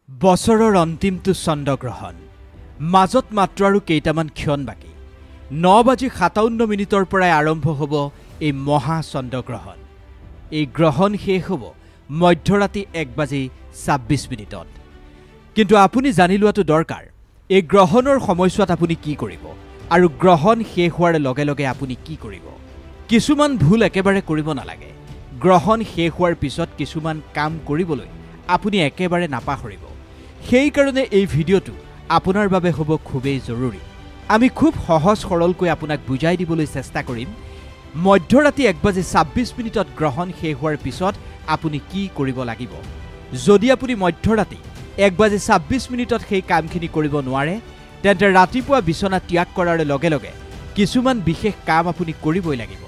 বছৰৰ অন্তিমটো চন্দ্ৰগ্ৰহণ মাজত মাত্ৰ আৰু কেইটামান ক্ষণ বাকী 9:57 পৰাই আৰম্ভ হ'ব এই মহা চন্দ্ৰগ্ৰহণ। এই গ্ৰহণ শেষ হ'ব মধ্যৰাতি 1:26। কিন্তু আপুনি জানি লোৱাটো দৰকাৰ এই গ্ৰহণৰ সময়ছোৱাত আপুনি কি কৰিব আৰু গ্ৰহণ শেষ হোৱাৰ লগে লগে আপুনি কি কৰিব। কিছুমান ভুল একেবাৰে কৰিব নালাগে। গ্ৰহণ শেষ হোৱাৰ পিছত কিছুমান কাম কৰিবলৈ আপুনি একেবাৰে নাপাহৰিব। সেই কাৰণে এই ভিডিঅ'টো আপোনাৰ বাবে হ'ব খুবেই জৰুৰী। আমি খুব সহজ সৰলকৈ আপোনাক বুজাই দিবলৈ চেষ্টা কৰিম মধ্যৰাতি 1:26 গ্ৰহণ শেষ হোৱাৰ পিছত আপুনি কি কৰিব লাগিব। যদি আপুনি মধ্যৰাতি 1:26 সেই কামখিনি কৰিব নোৱাৰে তেন্তে ৰাতিপুৱা বিচনা ত্যাগ কৰাৰ লগে লগে কিছুমান বিশেষ কাম আপুনি কৰিবই লাগিব।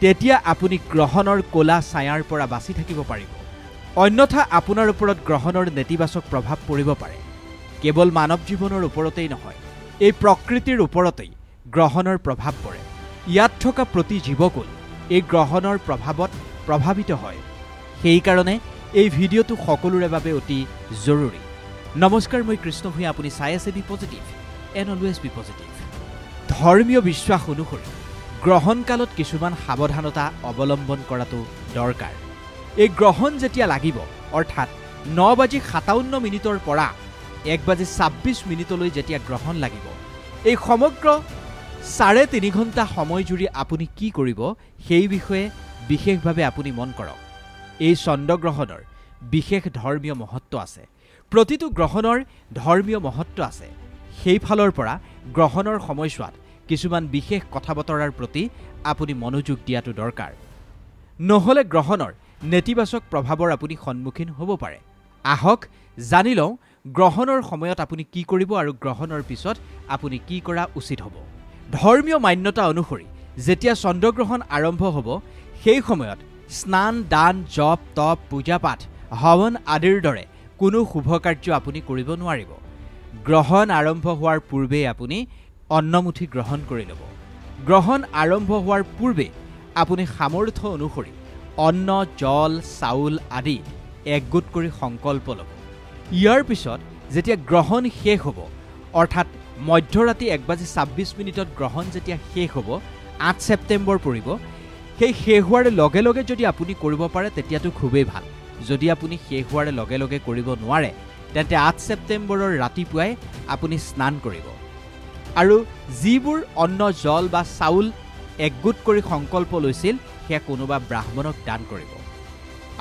তেতিয়া আপুনি গ্ৰহণৰ ক'লা ছায়াৰ পৰা বাচি থাকিব পাৰিব। অন্যথা আপোনাৰ ওপৰত গ্ৰহণৰ নেতিবাচক প্ৰভাৱ পৰিব পাৰে। কেৱল মানৱ জীৱনৰ ওপৰতেই নহয়, এই প্ৰকৃতিৰ ওপৰতেই গ্ৰহণৰ প্ৰভাৱ পৰে। ইয়াত থকা প্ৰতি জীৱকুল এই গ্ৰহণৰ প্ৰভাৱত প্ৰভাৱিত হয়। সেইকাৰণে এই ভিডিঅ'টো সকলোৰে বাবে অতি জৰুৰী। নমস্কাৰ, মই কৃষ্ণ ভূঞা। আপুনি চাই আছে B positive and always B positive. ধৰ্মীয় বিশ্বাস অনুসৰি গ্ৰহণকালত কিছুমান সাৱধানতা অৱলম্বন কৰাটো দৰকাৰ। এই গ্ৰহণ যেতিয়া লাগিব অৰ্থাৎ 9:57 পৰা 1:26 যেতিয়া গ্ৰহণ লাগিব, এই সমগ্ৰ 3.5 ঘণ্টা সময় জুৰি আপুনি কি কৰিব সেই বিষয়ে বিশেষভাৱে আপুনি মন কৰক। এই চন্দ্ৰগ্ৰহণৰ বিশেষ ধৰ্মীয় মহত্ব আছে। প্ৰতিটো গ্ৰহণৰ ধৰ্মীয় মহত্ব আছে। সেইফালৰ পৰা গ্ৰহণৰ সময়ছোৱাত কিছুমান বিশেষ কথা বতৰাৰ প্ৰতি আপুনি মনোযোগ দিয়াটো দৰকাৰ। নহ'লে গ্ৰহণৰ নেতিবাচক প্ৰভাৱৰ আপুনি সন্মুখীন হ'ব পাৰে। আহক জানি লওঁ গ্ৰহণৰ সময়ত আপুনি কি কৰিব আৰু গ্ৰহণৰ পিছত আপুনি কি কৰা উচিত হ'ব। ধৰ্মীয় মান্যতা অনুসৰি যেতিয়া চন্দ্ৰগ্ৰহণ আৰম্ভ হ'ব সেই সময়ত স্নান, দান, জপ, তপ, পূজা পাঠ, হৱন আদিৰ দৰে কোনো শুভ কাৰ্য আপুনি কৰিব নোৱাৰিব। গ্ৰহণ আৰম্ভ হোৱাৰ পূৰ্বেই আপুনি অন্নমুঠি গ্ৰহণ কৰি ল'ব। গ্ৰহণ আৰম্ভ হোৱাৰ পূৰ্বে আপুনি সামৰ্থ্য অনুসৰি অন্ন, জল, চাউল আদি একগোট কৰি সংকল্প ল'ব। ইয়াৰ পিছত যেতিয়া গ্ৰহণ শেষ হ'ব অৰ্থাৎ মধ্যৰাতি 1:26 গ্ৰহণ যেতিয়া শেষ হ'ব 8 ছেপ্টেম্বৰ পৰিব। সেই শেষ হোৱাৰ লগে লগে যদি আপুনি কৰিব পাৰে তেতিয়াতো খুবেই ভাল। যদি আপুনি শেষ হোৱাৰ লগে লগে কৰিব নোৱাৰে তেন্তে 8 ছেপ্টেম্বৰৰ ৰাতিপুৱাই আপুনি স্নান কৰিব আৰু যিবোৰ অন্ন, জল বা চাউল একগোট কৰি সংকল্প লৈছিল সেয়া কোনোবা ব্ৰাহ্মণক দান কৰিব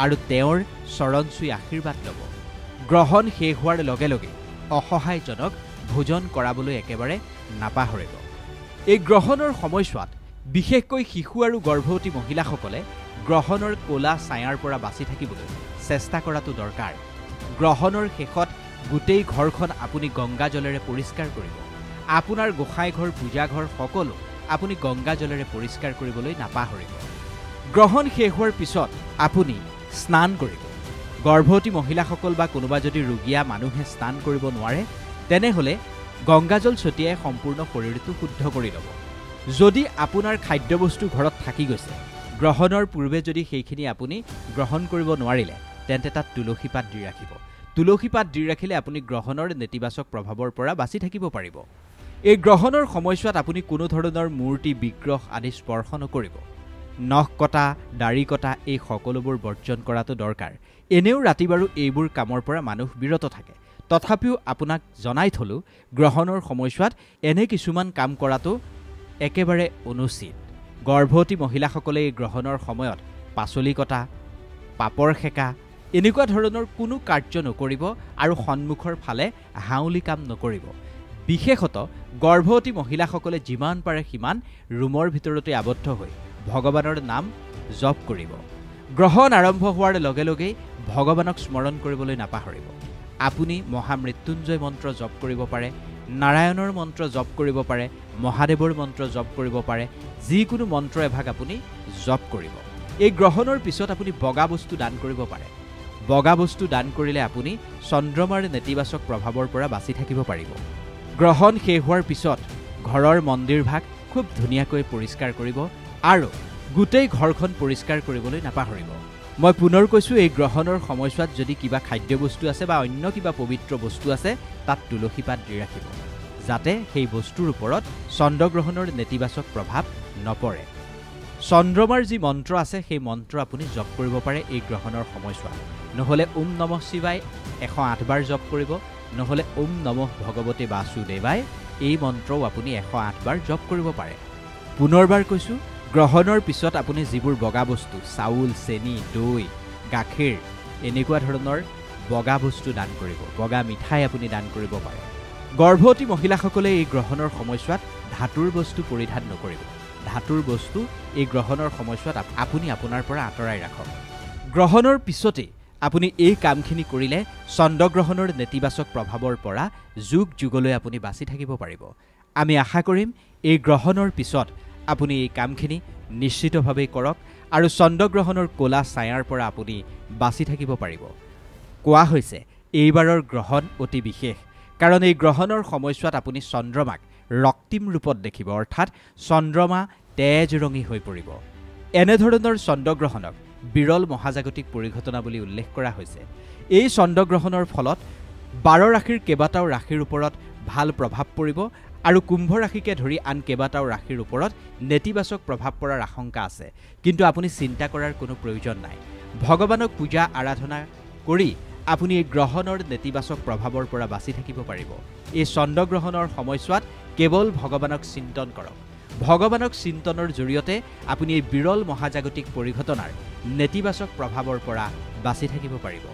আৰু তেওঁৰ চৰণ চুই আশীৰ্বাদ ল'ব। গ্ৰহণ শেষ হোৱাৰ লগে লগে অসহায়জনক ভোজন কৰাবলৈ একেবাৰে নাপাহৰিব। এই গ্ৰহণৰ সময়ছোৱাত বিশেষকৈ শিশু আৰু গৰ্ভৱতী মহিলাসকলে গ্ৰহণৰ ক'লা ছায়াৰ পৰা বাচি থাকিবলৈ চেষ্টা কৰাটো দৰকাৰ। গ্ৰহণৰ শেষত গোটেই ঘৰখন আপুনি গংগা জলেৰে পৰিষ্কাৰ কৰিব। আপোনাৰ গোসাঁই ঘৰ, পূজা ঘৰ সকলো আপুনি গংগা জলেৰে পৰিষ্কাৰ কৰিবলৈ নাপাহৰিব। গ্ৰহণ শেষ হোৱাৰ পিছত আপুনি স্নান কৰিব। গৰ্ভৱতী মহিলাসকল বা কোনোবা যদি ৰোগীয়া মানুহে স্নান কৰিব নোৱাৰে তেনেহ'লে গংগাজল ছটিয়াই সম্পূৰ্ণ শৰীৰটো শুদ্ধ কৰি ল'ব। যদি আপোনাৰ খাদ্যবস্তু ঘৰত থাকি গৈছে, গ্ৰহণৰ পূৰ্বে যদি সেইখিনি আপুনি গ্ৰহণ কৰিব নোৱাৰিলে তেন্তে তাত তুলসী পাত দি ৰাখিব। তুলসী পাত দি ৰাখিলে আপুনি গ্ৰহণৰ নেতিবাচক প্ৰভাৱৰ পৰা বাচি থাকিব পাৰিব। এই গ্ৰহণৰ সময়ছোৱাত আপুনি কোনো ধৰণৰ মূৰ্তি, বিগ্ৰহ আদি স্পৰ্শ নকৰিব। নখ কটা, দাড়ি কটা এই সকলোবোৰ বৰ্জন কৰাটো দৰকাৰ। এনেও ৰাতি বাৰু এইবোৰ কামৰ পৰা মানুহ বিৰত থাকে। তথাপিও আপোনাক জনাই থলোঁ গ্ৰহণৰ সময়ছোৱাত এনে কিছুমান কাম কৰাটো একেবাৰে অনুচিত। গৰ্ভৱতী মহিলাসকলে এই গ্ৰহণৰ সময়ত পাচলি কটা, পাপৰ সেকা এনেকুৱা ধৰণৰ কোনো কাৰ্য নকৰিব আৰু সন্মুখৰ ফালে হাউলি কাম নকৰিব। বিশেষত গৰ্ভৱতী মহিলাসকলে যিমান পাৰে সিমান ৰুমৰ ভিতৰতে আবদ্ধ হৈ ভগৱানৰ নাম জপ কৰিব। গ্ৰহণ আৰম্ভ হোৱাৰ লগে লগেই ভগৱানক স্মৰণ কৰিবলৈ নাপাহৰিব। আপুনি মহামৃত্যুঞ্জয় মন্ত্ৰ জপ কৰিব পাৰে, নাৰায়ণৰ মন্ত্ৰ জপ কৰিব পাৰে, মহাদেৱৰ মন্ত্ৰ জপ কৰিব পাৰে। যিকোনো মন্ত্ৰ এভাগ আপুনি জপ কৰিব। এই গ্ৰহণৰ পিছত আপুনি বগা বস্তু দান কৰিব পাৰে। বগা বস্তু দান কৰিলে আপুনি চন্দ্ৰমাৰ নেতিবাচক প্ৰভাৱৰ পৰা বাচি থাকিব পাৰিব। গ্ৰহণ শেষ হোৱাৰ পিছত ঘৰৰ মন্দিৰভাগ খুব ধুনীয়াকৈ পৰিষ্কাৰ কৰিব আৰু গোটেই ঘৰখন পৰিষ্কাৰ কৰিবলৈ নাপাহৰিব। মই পুনৰ কৈছোঁ এই গ্ৰহণৰ সময়ছোৱাত যদি কিবা খাদ্যবস্তু আছে বা অন্য কিবা পবিত্ৰ বস্তু আছে তাত তুলসী পাত দি ৰাখিব যাতে সেই বস্তুৰ ওপৰত চন্দ্ৰগ্ৰহণৰ নেতিবাচক প্ৰভাৱ নপৰে চন্দ্ৰমাৰ যি মন্ত্ৰ আছে সেই মন্ত্ৰ আপুনি জপ কৰিব পাৰে এই গ্ৰহণৰ সময়ছোৱাত নহলে ওম নমঃ শিৱায় 108 বাৰ জপ কৰিব নহলে ওম নমঃ ভগৱতে বাসুদেৱায় এই মন্ত্ৰও আপুনি 108 বাৰ জপ কৰিব পাৰে পুনৰবাৰ কৈছোঁ গ্ৰহণৰ পিছত আপুনি যিবোৰ বগা বস্তু চাউল চেনি দৈ গাখীৰ এনেকুৱা ধৰণৰ বগা বস্তু দান কৰিব বগা মিঠাই আপুনি দান কৰিব পাৰে গৰ্ভৱতী মহিলাসকলে এই গ্ৰহণৰ সময়ছোৱাত ধাতুৰ বস্তু পৰিধান নকৰিব ধাতুৰ বস্তু এই গ্ৰহণৰ সময়ছোৱাত আপুনি আপোনাৰ পৰা আঁতৰাই ৰাখক গ্ৰহণৰ পিছতে আপুনি এই কামখিনি কৰিলে চন্দ্ৰগ্ৰহণৰ নেতিবাচক প্ৰভাৱৰ পৰা যুগ যুগলৈ আপুনি বাচি থাকিব পাৰিব আমি আশা কৰিম এই গ্ৰহণৰ পিছত আপুনি এই কামখিনি নিশ্চিতভাৱে কৰক আৰু চন্দ্ৰগ্ৰহণৰ কোলা ছায়াৰ পৰা আপুনি বাচি থাকিব পাৰিব কোৱা হৈছে এইবাৰৰ গ্ৰহণ অতি বিশেষ কাৰণ এই গ্ৰহণৰ সময়ছোৱাত আপুনি চন্দ্ৰমাক ৰক্তিম ৰূপত দেখিব অৰ্থাৎ চন্দ্ৰমা তেজ ৰঙী হৈ পৰিব এনেধৰণৰ চন্দ্ৰগ্ৰহণক বিৰল মহাজাগতিক পৰিঘটনা বুলি উল্লেখ কৰা হৈছে এই চন্দ্ৰগ্ৰহণৰ ফলত 12 ৰাশিৰ কেইবাটাও ৰাশিৰ ওপৰত ভাল প্ৰভাৱ পৰিব আৰু কুম্ভ ৰাশিকে ধৰি আন কেইবাটাও ৰাশিৰ ওপৰত নেতিবাচক প্ৰভাৱ পৰাৰ আশংকা আছে কিন্তু আপুনি চিন্তা কৰাৰ কোনো প্ৰয়োজন নাই ভগৱানক পূজা আৰাধনা কৰি আপুনি এই গ্ৰহণৰ নেতিবাচক প্ৰভাৱৰ পৰা বাচি থাকিব পাৰিব এই চন্দ্ৰগ্ৰহণৰ সময়ছোৱাত কেৱল ভগৱানক চিন্তন কৰক ভগৱানক চিন্তনৰ জৰিয়তে আপুনি এই বিৰল মহাজাগতিক পৰিঘটনাৰ নেতিবাচক প্ৰভাৱৰ পৰা বাচি থাকিব পাৰিব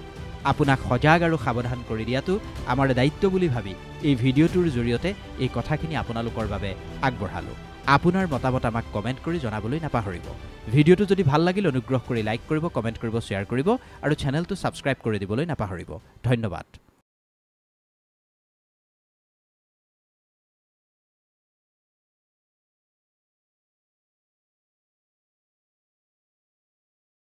আপোনাক সজাগ আৰু সাৱধান কৰি দিয়াটো আমাৰ দায়িত্ব বুলি ভাবি এই ভিডিঅ'টোৰ জৰিয়তে এই কথাখিনি আপোনালোকৰ বাবে আগবঢ়ালোঁ আপোনাৰ মতামত আমাক কমেণ্ট কৰি জনাবলৈ নাপাহৰিব ভিডিঅ'টো যদি ভাল লাগিল অনুগ্ৰহ কৰি লাইক কৰিব কমেণ্ট কৰিব শ্বেয়াৰ কৰিব আৰু চেনেলটো ছাবস্ক্ৰাইব কৰি দিবলৈ নাপাহৰিব ধন্যবাদ